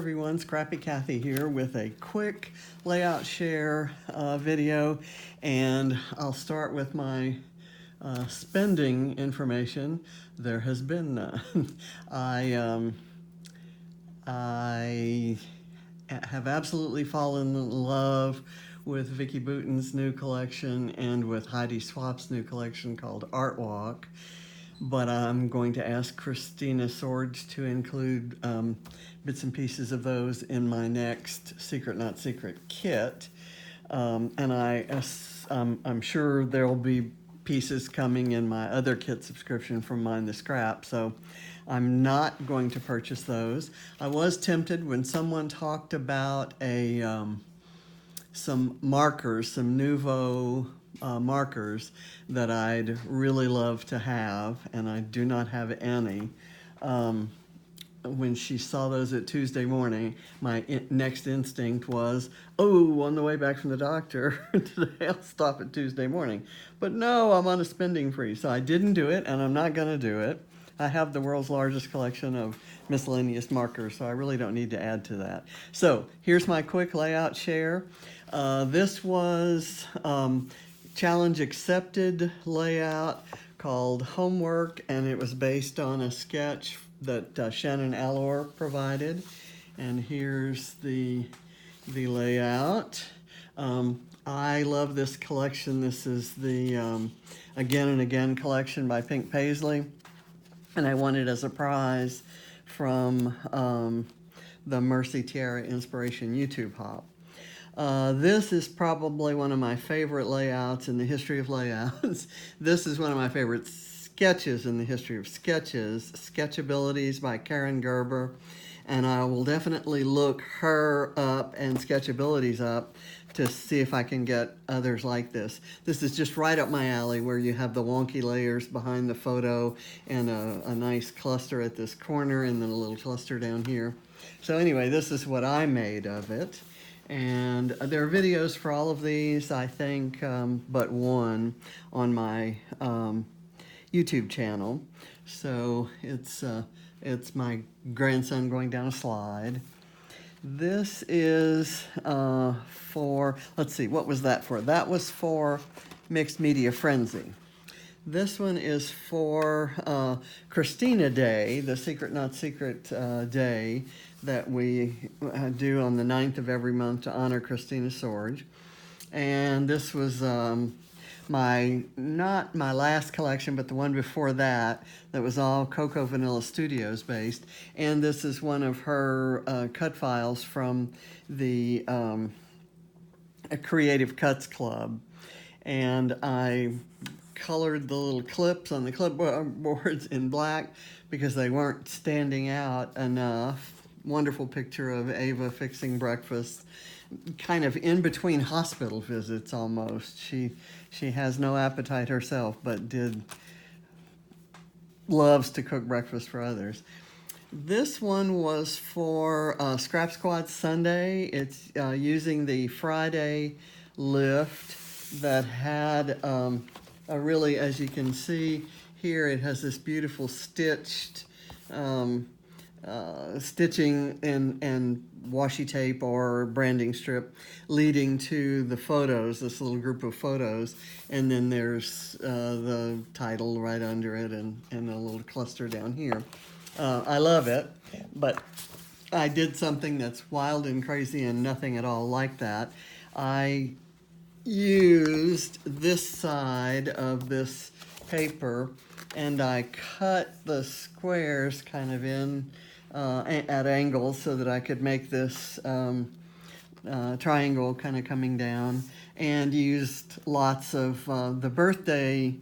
everyone, Scrappy Kathy here with a quick layout share video, and I'll start with my spending information. There has been none. I have absolutely fallen in love with Vicki Boutin's new collection and with Heidi Swapp's new collection called Art Walk. But I'm going to ask Christina Sorge to include bits and pieces of those in my next Secret Not Secret kit. And I'm sure there'll be pieces coming in my other kit subscription from Mind the Scrap, so I'm not going to purchase those. I was tempted when someone talked about some markers, some Nouveau markers that I'd really love to have, and I do not have any. When she saw those at Tuesday morning, my next instinct was, oh, on the way back from the doctor today, I'll stop at Tuesday morning. But no, I'm on a spending free, so I didn't do it, and I'm not going to do it. I have the world's largest collection of miscellaneous markers, so I really don't need to add to that. So here's my quick layout share. This was challenge accepted layout called Homework, and it was based on a sketch that Shannon Allor provided. And here's the layout. I love this collection. This is the Again and Again collection by Pink Paisley, and I won it as a prize from the Mercy Tiara Inspiration YouTube Hop. This is probably one of my favorite layouts in the history of layouts. This is one of my favorite sketches in the history of sketches, Sketchabilities by Karen Gerber, and I will definitely look her up and Sketchabilities up to see if I can get others like this. This is just right up my alley, where you have the wonky layers behind the photo and a nice cluster at this corner and then a little cluster down here. So anyway, this is what I made of it. And there are videos for all of these, I think, but one on my YouTube channel. So it's my grandson going down a slide. This is for, let's see, what was that for? That was for Mixed Media Frenzy. This one is for Christina Day, the Secret Not Secret Day that we do on the 9th of every month to honor Christina Sorge. And this was not my last collection, but the one before that was all Cocoa Vanilla Studios based. And this is one of her cut files from the Creative Cuts Club. And I colored the little clips on the clipboards in black because they weren't standing out enough. Wonderful picture of Ava fixing breakfast, kind of in between hospital visits almost. She has no appetite herself, but loves to cook breakfast for others. This one was for Scrap Squad Sunday. It's using the Friday lift that had a really, as you can see here, it has this beautiful stitched stitching and washi tape or branding strip leading to the photos, this little group of photos, and then there's the title right under it and a little cluster down here. I love it, but I did something that's wild and crazy and nothing at all like that. I used this side of this paper and I cut the squares kind of in at angles so that I could make this triangle kind of coming down, and used lots of the birthday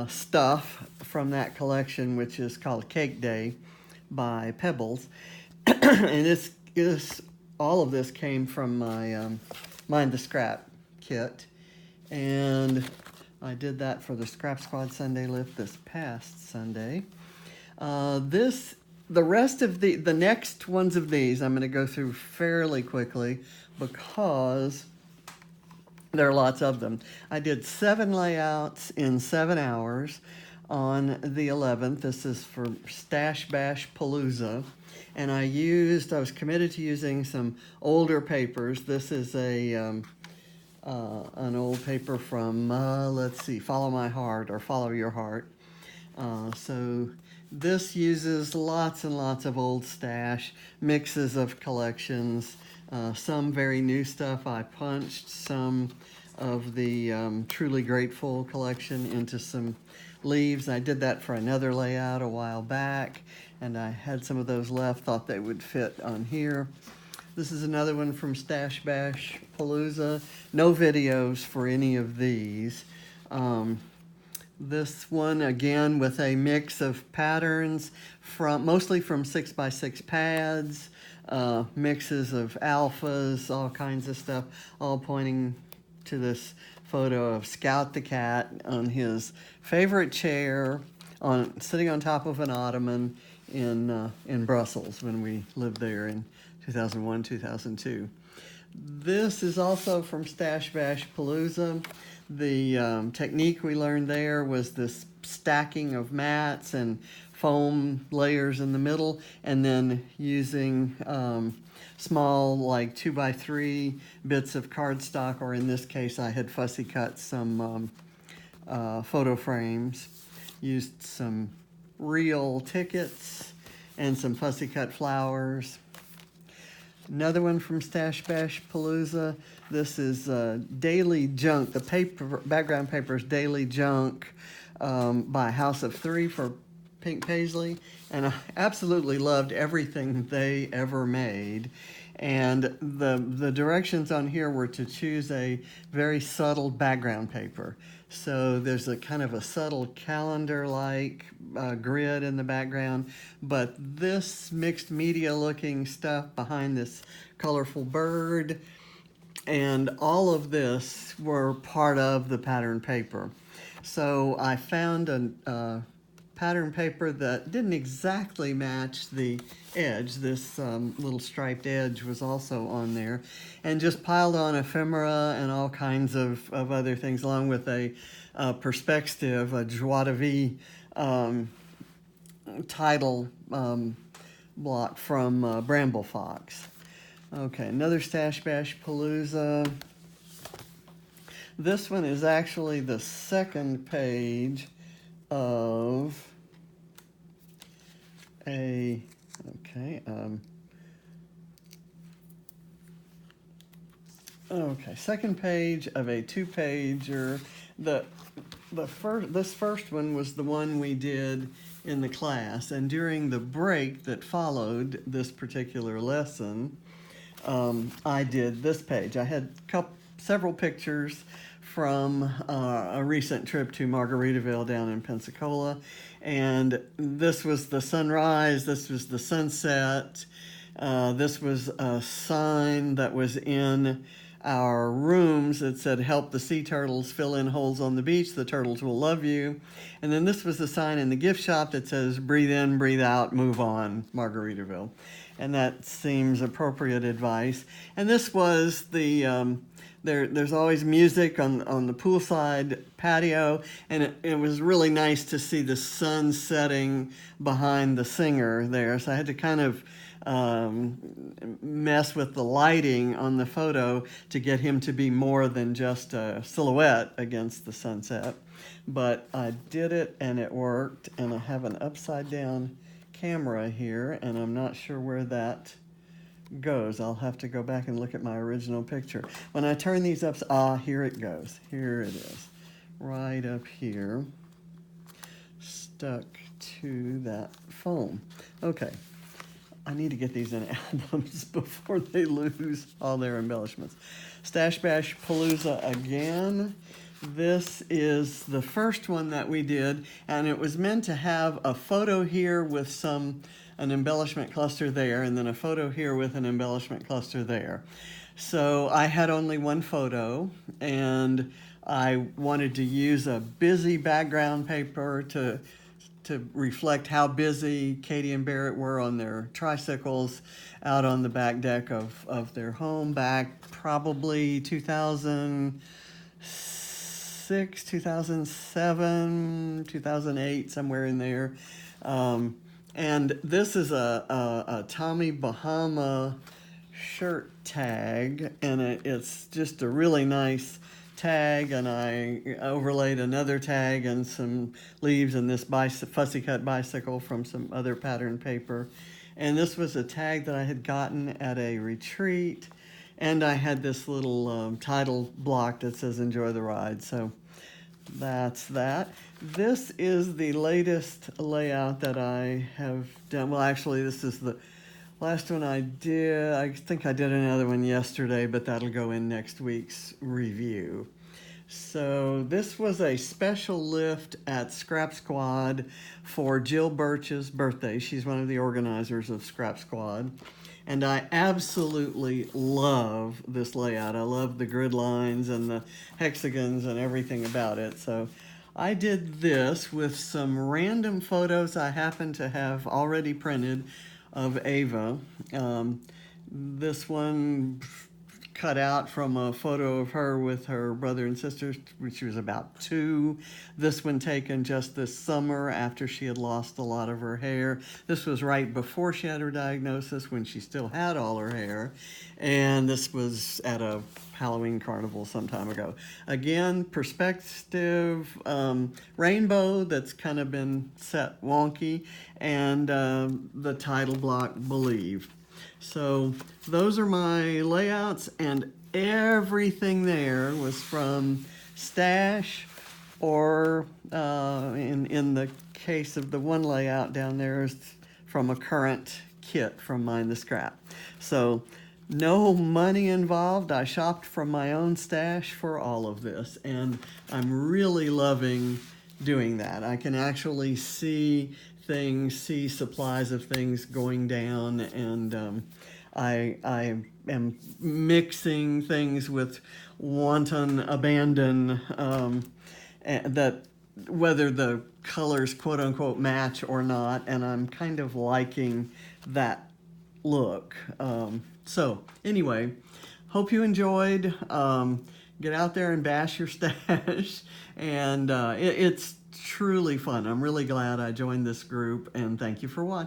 stuff from that collection, which is called Cake Day by Pebbles. And all of this came from my Mind the Scrap kit, and I did that for the Scrap Squad Sunday lift this past Sunday. The rest of the next ones of these I'm going to go through fairly quickly because there are lots of them. I did 7 layouts in 7 hours. on the 11th. This is for Stash Bash Palooza. And I was committed to using some older papers. This is an old paper from, let's see, Follow My Heart or Follow Your Heart. So this uses lots and lots of old stash, mixes of collections, some very new stuff. I punched some of the Truly Grateful collection into some leaves. I did that for another layout a while back, and I had some of those left, thought they would fit on here. This is another one from Stash Bash Palooza. No videos for any of these. This one, again, with a mix of patterns, mostly from 6x6 pads, mixes of alphas, all kinds of stuff, all pointing to this photo of Scout the cat on his favorite chair, sitting on top of an ottoman in Brussels when we lived there in 2001, 2002. This is also from Stash Bash Palooza. The technique we learned there was this stacking of mats and foam layers in the middle, and then using small, like 2x3 bits of cardstock, or in this case I had fussy cut some photo frames, used some real tickets and some fussy cut flowers. Another one from Stash Bash Palooza. This is Daily Junk. The background paper is Daily Junk by House of Three for Pink Paisley. And I absolutely loved everything they ever made. And the directions on here were to choose a very subtle background paper. So there's a kind of a subtle calendar-like grid in the background, but this mixed media looking stuff behind this colorful bird, and all of this were part of the pattern paper. So I found a pattern paper that didn't exactly match the edge. This little striped edge was also on there, and just piled on ephemera and all kinds of other things, along with a perspective, a joie de vie title block from Bramble Fox. Okay, another Stash Bash Palooza. This one is actually the second page of second page of a two-pager. This first one was the one we did in the class, and during the break that followed this particular lesson, I did this page. I had several pictures from a recent trip to Margaritaville down in Pensacola, and this was the sunrise, this was the sunset, this was a sign that was in our rooms that said, "Help the sea turtles fill in holes on the beach, the turtles will love you." And then this was the sign in the gift shop that says, "Breathe in, breathe out, move on, Margaritaville." And that seems appropriate advice. And this was the there's always music on the poolside patio, and it was really nice to see the sun setting behind the singer there. So I had to kind of mess with the lighting on the photo to get him to be more than just a silhouette against the sunset. But I did it, and it worked, and I have an upside down camera here, and I'm not sure where that goes. I'll have to go back and look at my original picture. When I turn these up, here it goes. Here it is, right up here, stuck to that foam. Okay, I need to get these in albums before they lose all their embellishments. Stash Bash Palooza again. This is the first one that we did, and it was meant to have a photo here with an embellishment cluster there, and then a photo here with an embellishment cluster there. So I had only one photo, and I wanted to use a busy background paper to reflect how busy Katie and Barrett were on their tricycles out on the back deck of their home back probably 2006 2006, 2007, 2008, somewhere in there. And this is a Tommy Bahama shirt tag, and it's just a really nice tag, and I overlaid another tag and some leaves and this fussy cut bicycle from some other pattern paper. And this was a tag that I had gotten at a retreat, and I had this little title block that says enjoy the ride. So that's that. This is the latest layout that I have done. Well, actually, this is the last one I did. I think I did another one yesterday, but that'll go in next week's review. So this was a special lift at Scrap Squad for Jill Birch's birthday. She's one of the organizers of Scrap Squad. And I absolutely love this layout. I love the grid lines and the hexagons and everything about it. So I did this with some random photos I happen to have already printed of Ava. This one cut out from a photo of her with her brother and sister when she was about 2. This one taken just this summer after she had lost a lot of her hair. This was right before she had her diagnosis, when she still had all her hair. And this was at a Halloween carnival some time ago. Again, perspective, rainbow that's kind of been set wonky, and the title block, Believe. So those are my layouts, and everything there was from Stash, or in the case of the one layout down there, is from a current kit from Mind the Scrap. So no money involved. I shopped from my own stash for all of this, and I'm really loving doing that. I can actually see things, see supplies of things going down, and I am mixing things with wanton abandon, that whether the colors quote unquote match or not, and I'm kind of liking that look. So anyway, hope you enjoyed. Get out there and bash your stash, and it's truly fun. I'm really glad I joined this group, and thank you for watching.